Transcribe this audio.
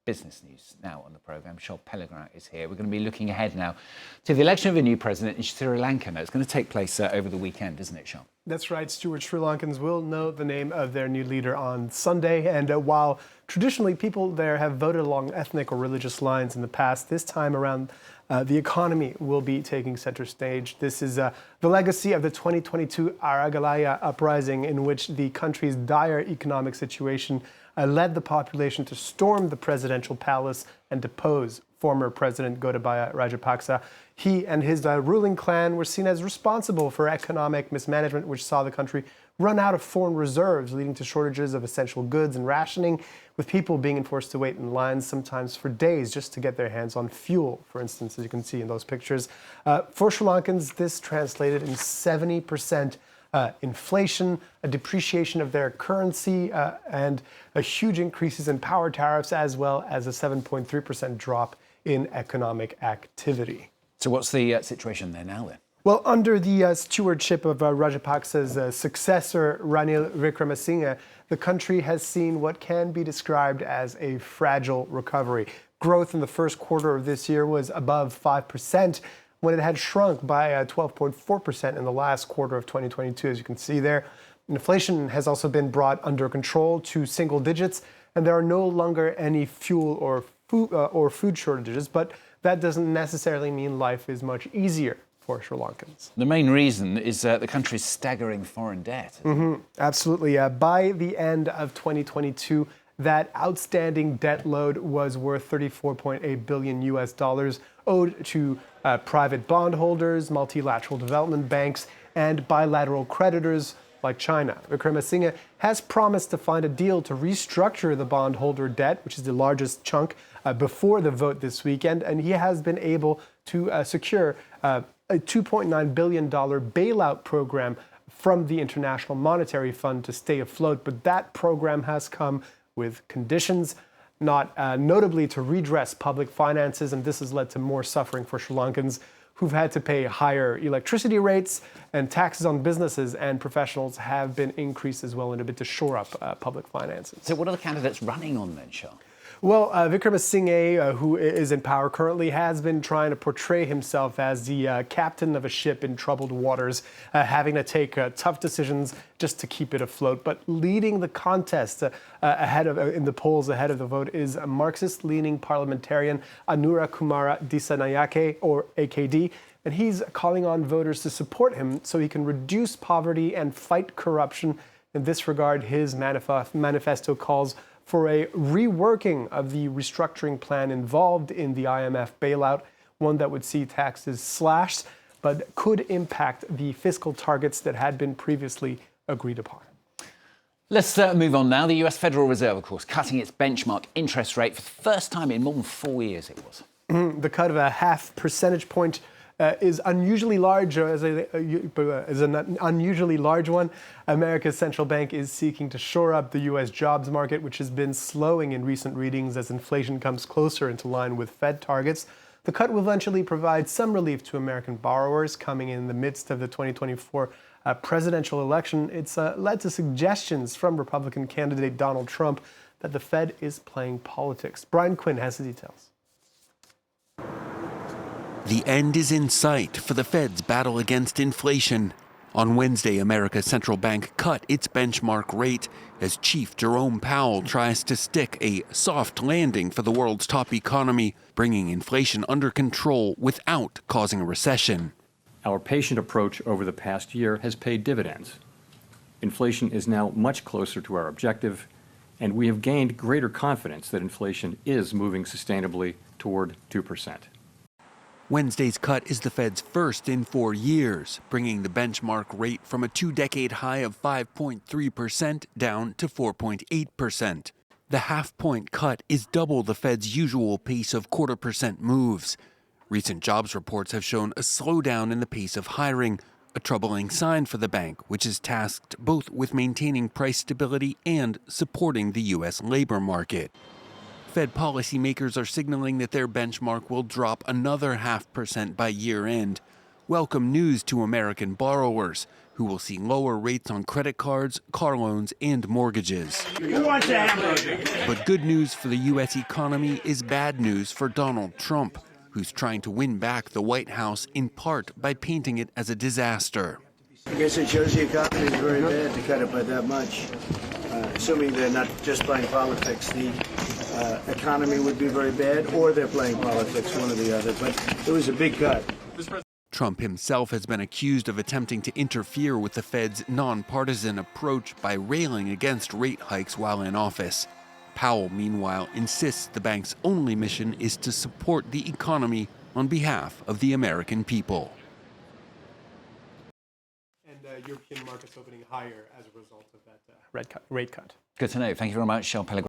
business news now on the programme. Charles Pellegrin is here. We're going to be looking ahead now to the election of a new president in Sri Lanka. Now, it's going to take place over the weekend, isn't it, Charles? That's right, Stuart. Sri Lankans will know the name of their new leader on Sunday. And while traditionally people there have voted along ethnic or religious lines in the past, this time around the economy will be taking center stage. This is the legacy of the 2022 Aragalaya uprising, in which the country's dire economic situation led the population to storm the presidential palace and depose former President Gotabaya Rajapaksa. He and his ruling clan were seen as responsible for economic mismanagement, which saw the country run out of foreign reserves, leading to shortages of essential goods and rationing, with people being forced to wait in lines sometimes for days just to get their hands on fuel, for instance, as you can see in those pictures. For Sri Lankans, this translated in 70% inflation, a depreciation of their currency, and a huge increases in power tariffs, as well as a 7.3% drop in economic activity. So what's the situation there now then? Well, under the stewardship of Rajapaksa's successor, Ranil Wickremesinghe, the country has seen what can be described as a fragile recovery. Growth in the first quarter of this year was above 5%, when it had shrunk by 12.4% in the last quarter of 2022, as you can see there. Inflation has also been brought under control to single digits, and there are no longer any fuel or food shortages, but that doesn't necessarily mean life is much easier for Sri Lankans. The main reason is the country's staggering foreign debt. Absolutely. By the end of 2022, that outstanding debt load was worth $34.8 billion US, owed to private bondholders, multilateral development banks, and bilateral creditors like China. Wickremesinghe has promised to find a deal to restructure the bondholder debt, which is the largest chunk, before the vote this weekend, and he has been able to secure a $2.9 billion bailout program from the International Monetary Fund to stay afloat. But that program has come with conditions, not notably to redress public finances, and this has led to more suffering for Sri Lankans, who've had to pay higher electricity rates, and taxes on businesses and professionals have been increased as well in a bit to shore up public finances. So what are the candidates running on then, Charles? Well, Wickremesinghe, who is in power currently, has been trying to portray himself as the captain of a ship in troubled waters, having to take tough decisions just to keep it afloat. But leading the contest in the polls ahead of the vote is a Marxist-leaning parliamentarian, Anura Kumara Dissanayake, or AKD, and he's calling on voters to support him so he can reduce poverty and fight corruption. In this regard, his manifesto calls for a reworking of the restructuring plan involved in the IMF bailout, one that would see taxes slashed, but could impact the fiscal targets that had been previously agreed upon. Let's move on now. The US Federal Reserve, of course, cutting its benchmark interest rate for the first time in more than 4 years it was. The cut of a half percentage point is unusually large, is an unusually large one. America's central bank is seeking to shore up the U.S. jobs market, which has been slowing in recent readings as inflation comes closer into line with Fed targets. The cut will eventually provide some relief to American borrowers coming in the midst of the 2024 presidential election. It's led to suggestions from Republican candidate Donald Trump that the Fed is playing politics. Brian Quinn has the details. The end is in sight for the Fed's battle against inflation. On Wednesday, America's central bank cut its benchmark rate as Chief Jerome Powell tries to stick a soft landing for the world's top economy, bringing inflation under control without causing a recession. Our patient approach over the past year has paid dividends. Inflation is now much closer to our objective, and we have gained greater confidence that inflation is moving sustainably toward 2%. Wednesday's cut is the Fed's first in 4 years, bringing the benchmark rate from a 2-decade high of 5.3% down to 4.8%. The half-point cut is double the Fed's usual pace of 0.25% moves. Recent jobs reports have shown a slowdown in the pace of hiring, a troubling sign for the bank, which is tasked both with maintaining price stability and supporting the U.S. labor market. Fed policymakers are signaling that their benchmark will drop another 0.5% by year-end. Welcome news to American borrowers, who will see lower rates on credit cards, car loans, and mortgages. But good news for the U.S. economy is bad news for Donald Trump, who's trying to win back the White House in part by painting it as a disaster. I guess it shows the economy is very bad to cut it by that much. Assuming they're not just playing politics, the economy would be very bad, or they're playing politics, one or the other. But it was a big cut. Trump himself has been accused of attempting to interfere with the Fed's nonpartisan approach by railing against rate hikes while in office. Powell, meanwhile, insists the bank's only mission is to support the economy on behalf of the American people. And European markets opening higher as a result of that rate cut. Good to know. Thank you very much, Michelle Pellegrini.